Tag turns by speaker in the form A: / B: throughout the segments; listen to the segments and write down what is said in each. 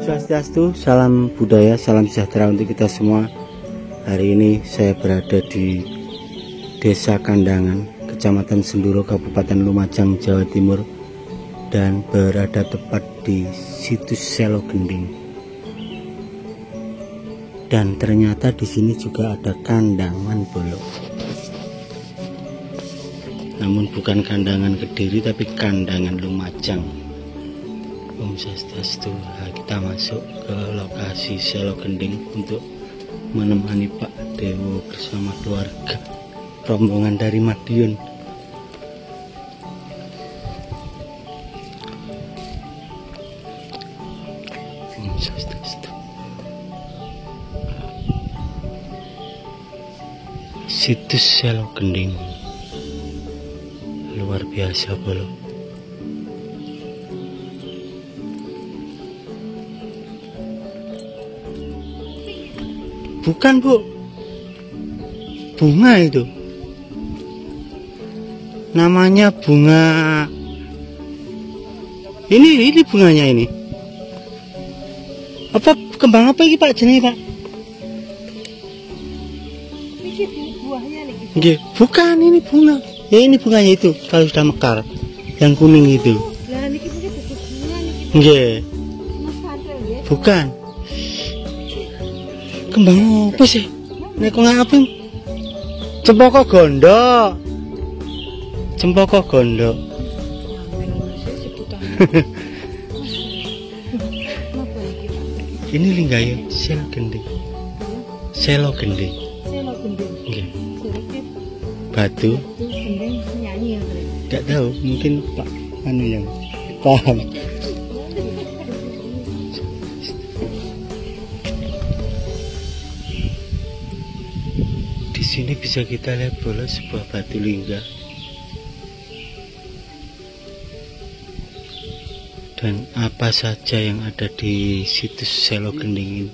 A: Swastiastu, salam budaya, salam sejahtera untuk kita semua. Hari ini saya berada di Desa Kandangan, Kecamatan Senduro, Kabupaten Lumajang, Jawa Timur, dan berada tepat di situs Selo Gending. Dan ternyata di sini juga ada kandangan bolong. Namun bukan kandangan Kediri, tapi kandangan Lumajang. Om Swastiastu. Nah, kita masuk ke lokasi Selo Gending untuk menemani Pak Dewo bersama keluarga, rombongan dari Madiun. Om Swastiastu. Situs Selo Gending luar biasa bolong. Bukan, Bu, bunga itu namanya, bunga ini bunganya ini apa, kembang apa ini Pak jenis Pak? Nggih, bukan, ini bunga ya, ini bunganya itu kalau sudah mekar yang kuning itu. Nggih, bukan. Kembang apa sih? Nek ngapain? Cempaka gondo. Cempaka gondo. Ini linggayo Selo Gending. Selo Gending. Selo Gending. Nggih. Batu. Gending nyanyi ya, enggak tahu, mungkin Pak anu yang paham. Di sini bisa kita lihat bola sebuah batu lingga dan apa saja yang ada di situs Selo Gending ini.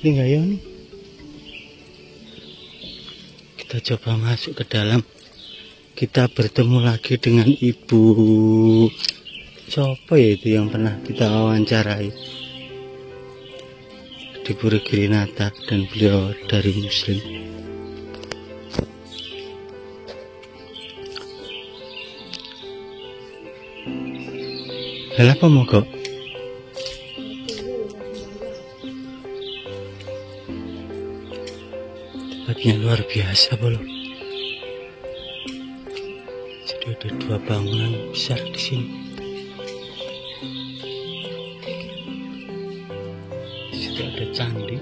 A: Lingga ya nih. Kita coba masuk ke dalam. Kita bertemu lagi dengan Ibu siapa ya itu yang pernah kita wawancarai di Pura Girinata, dan beliau dari Muslim. Lalu apa mogok? Tempatnya luar biasa bolong. Jadi ada dua bangunan besar di sini. Ada candi.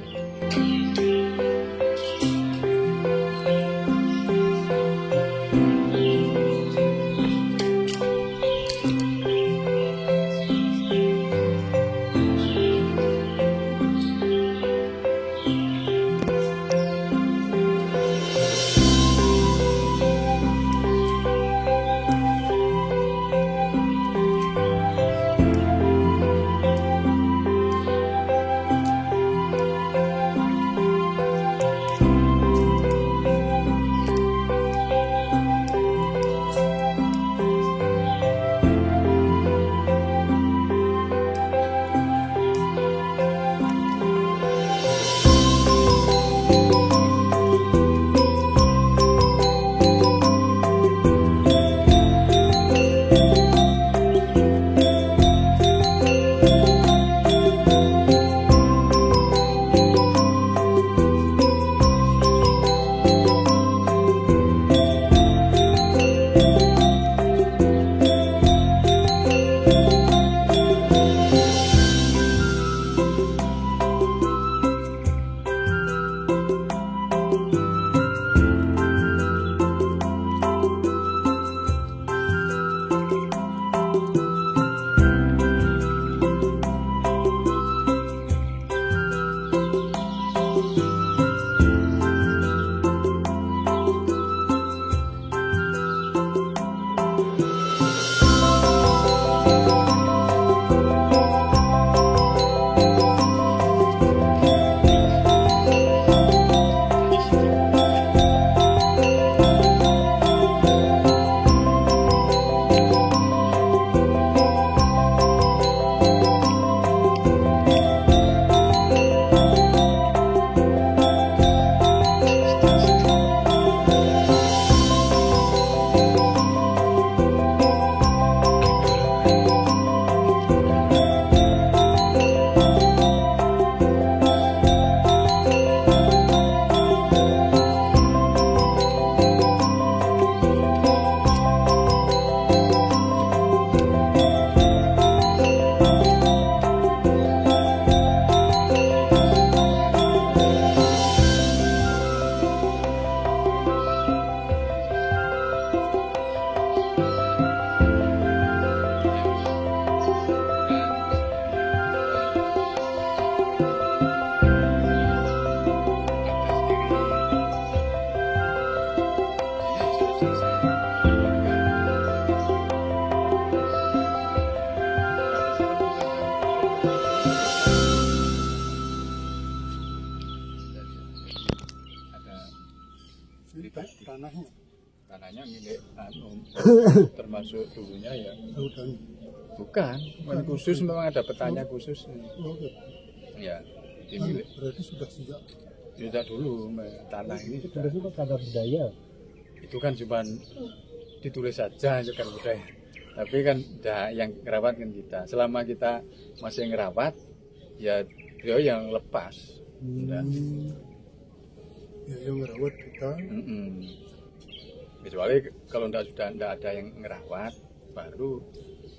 B: termasuk dulunya ya.
C: Hutan.
B: Bukan khusus, memang ada petanya khusus.
C: Oh, gitu.
B: Ya, ini
C: Berarti sudah sejak
B: tidak dulu tanah ini sudah.
D: Itu cagar budaya.
B: Itu kan cuma ditulis saja cagar budaya. Tapi kan yang ngerawat kan kita. Selama kita masih ngerawat, ya beliau yang lepas. Udah.
C: Ya, yang merawat kita.
B: Kecuali kalau sudah ada yang ngerawat, baru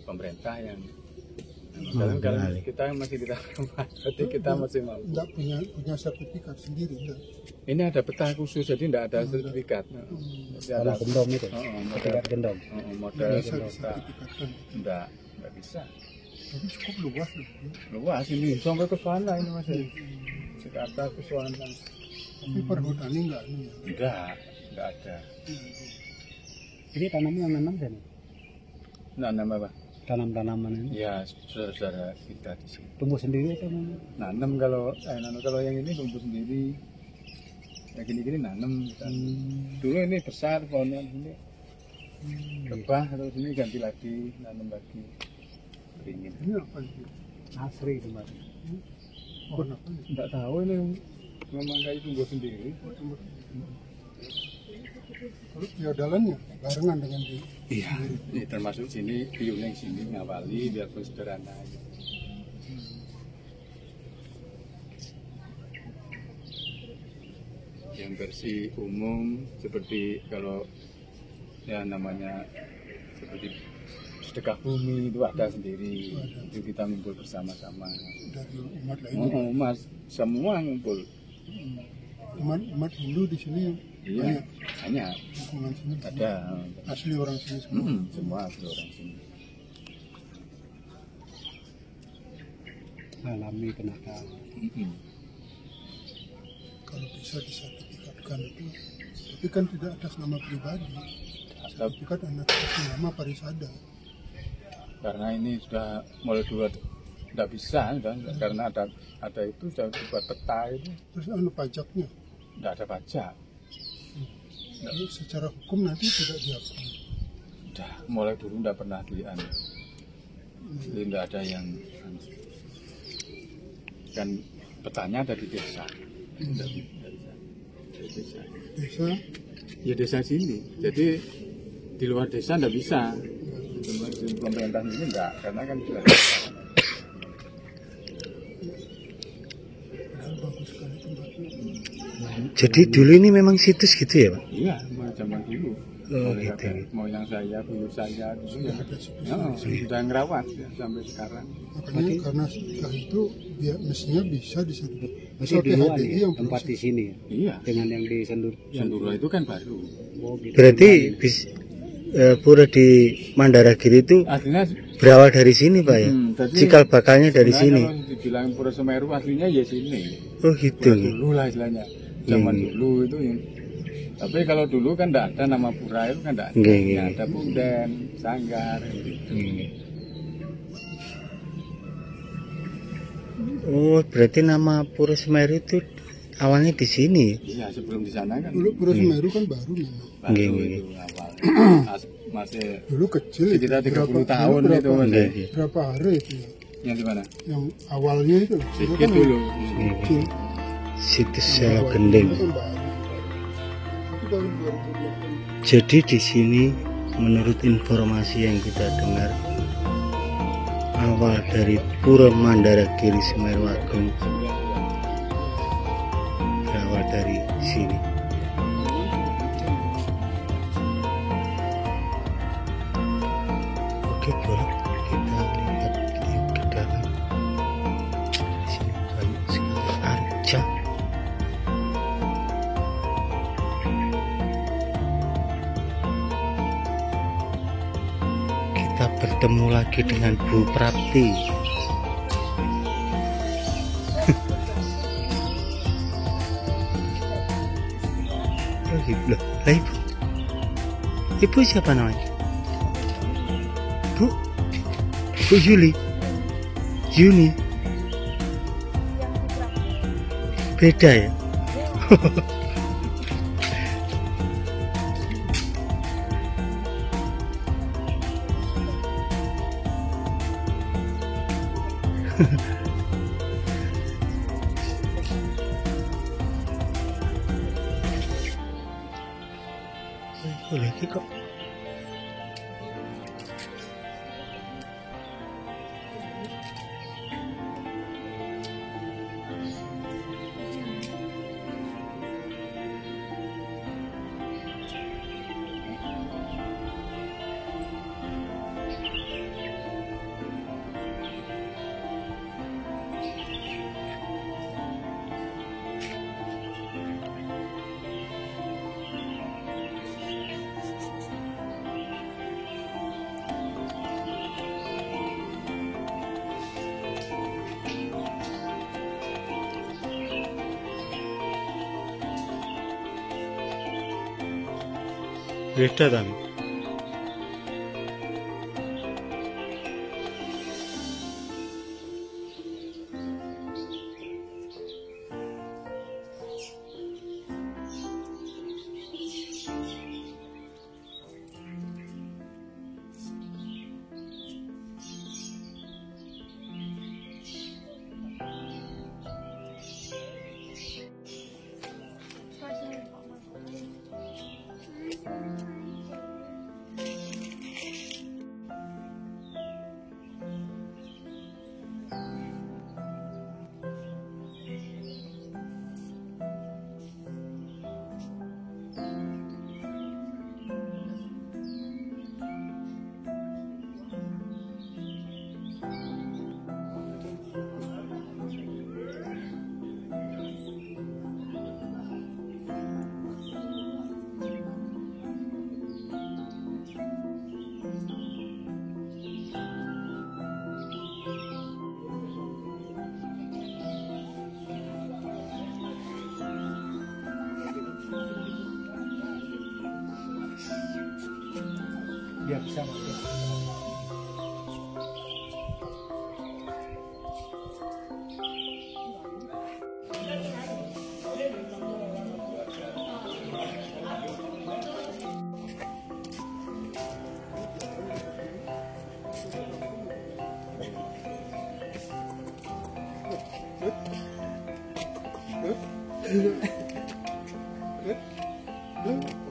B: pemerintah yang kalau kita masih tidak rawat, berarti kita masih mampu.
C: Tidak punya sertifikat sendiri, enggak?
B: Ini ada peta khusus, jadi tidak ada sertifikat. Jadi ada
D: gendom itu. Sertifikat gendom.
B: Model
C: Bisa
B: kota.
C: disertifikatkan.
B: Enggak bisa.
C: Tapi cukup luas loh.
B: Luas ini sampai ke sana ini Mas. Jakarta ke sana.
C: Tapi perhutani enggak nih ya?
B: Enggak ada.
D: Ini tanaman yang nanam kan?
B: Nanam apa?
D: Tanam-tanaman ini.
B: Ya, saudara-saudara kita di sini.
D: Tumbuh sendiri atau
B: Nanam kalau yang ini tumbuh sendiri. Yang gini-gini nanam. Dulu ini besar pohonnya ini. Rebah terus ini ganti lagi, nanam lagi. Beringin.
C: Ini apa itu?
D: asri itu Mas?
C: Pohon apa ini?
B: Enggak tahu ini memang kayak tumbuh sendiri.
C: Kalau piodalannya barengan dengan di
B: Iya, ini termasuk sini piuning sini ngawali biarpun sederhana aja. Yang bersih umum seperti kalau ya namanya seperti sedekah bumi itu ada sendiri, itu kita ngumpul bersama-sama.
C: dari umat lain.
B: Mas semua ngumpul.
C: Umat Hindu di sini
B: Iya, banyak.
C: lingkungan sini
B: Ada.
C: asli orang sini semua.
B: Semua asli orang sini.
D: Alami kenakalan.
C: Kalau bisa disertifikatkan itu, tapi kan tidak atas nama pribadi. Sertifikat atas nama Parisada.
B: Karena ini sudah mulai dulu tidak bisa, karena ada itu sudah buat peta itu
C: Terus pajaknya,
B: tidak ada pajak.
C: jadi secara hukum nanti tidak diakui.
B: Sudah mulai dulu tidak pernah jadi tidak ada yang kan petanya ada di desa. Dari desa.
C: Desa
B: Ya desa sini. Jadi di luar desa tidak bisa. Di pemerintah ini enggak, karena kan sudah
C: padahal bagus sekali tempatnya.
A: Jadi dulu ini memang situs gitu ya Pak?
B: iya, zaman dulu.
A: Oh, gitu.
B: Moyang saya, buyut saya dulu ya.
C: Ada situs.
B: Sudah ngerawat ya, sampai sekarang.
C: Makanya karena setelah itu dia mestinya bisa disertifikasi.
D: Masih duluan
C: PHBI
D: ya,
C: yang
D: tempat di sini ya?
B: Iya.
D: Dengan yang di Sendur.
B: Senduro itu kan baru.
D: Oh, gitu.
A: Berarti pura di Mandaragiri itu
B: Aslinya
A: berawal dari sini Pak ya?
B: tadi
A: Cikal bakalnya dari
B: sebenarnya
A: sini.
B: Kalau dibilang Pura Semeru aslinya ya sini.
A: Oh gitu.
B: Pura dulu lah istilahnya. Zaman dulu itu yang. Tapi kalau dulu kan enggak ada nama pura itu kan enggak ada.
A: Nggih.
B: Ada punden, sanggar gitu.
A: Oh berarti nama Pura Semeru itu awalnya di sini.
B: Iya, sebelum di sana kan
C: dulu Pura Semeru kan baru memang.
B: baru
A: Nggih.
B: itu awal. Masih
C: Dulu kecil itu.
B: sekitar 30
C: Berapa-
B: tahun
C: berapa-
B: itu Mas.
A: Nggih.
C: Berapa hari itu ya?
B: Yang di mana?
C: Yang awalnya itu
B: Sedikit dulu.
C: kecil.
A: Situs Selo Gending.
C: Itu kan baru. Itu tahun 2008.
A: Jadi di sini menurut informasi yang kita dengar awal dari Pura Mandaragiri Semeru Agung berawal dari sini. Oke boleh kita lihat ke dalam. Di sini banyak sekali arca. Kita bertemu lagi dengan Bu Prapti. Oh, ibu. Lah, ibu. Ibu siapa namanya? Bu? Bu Yuli? Yuni? Beda ya? Boleh iki kok. Beda tapi.
B: Biar bisa masuk. Good.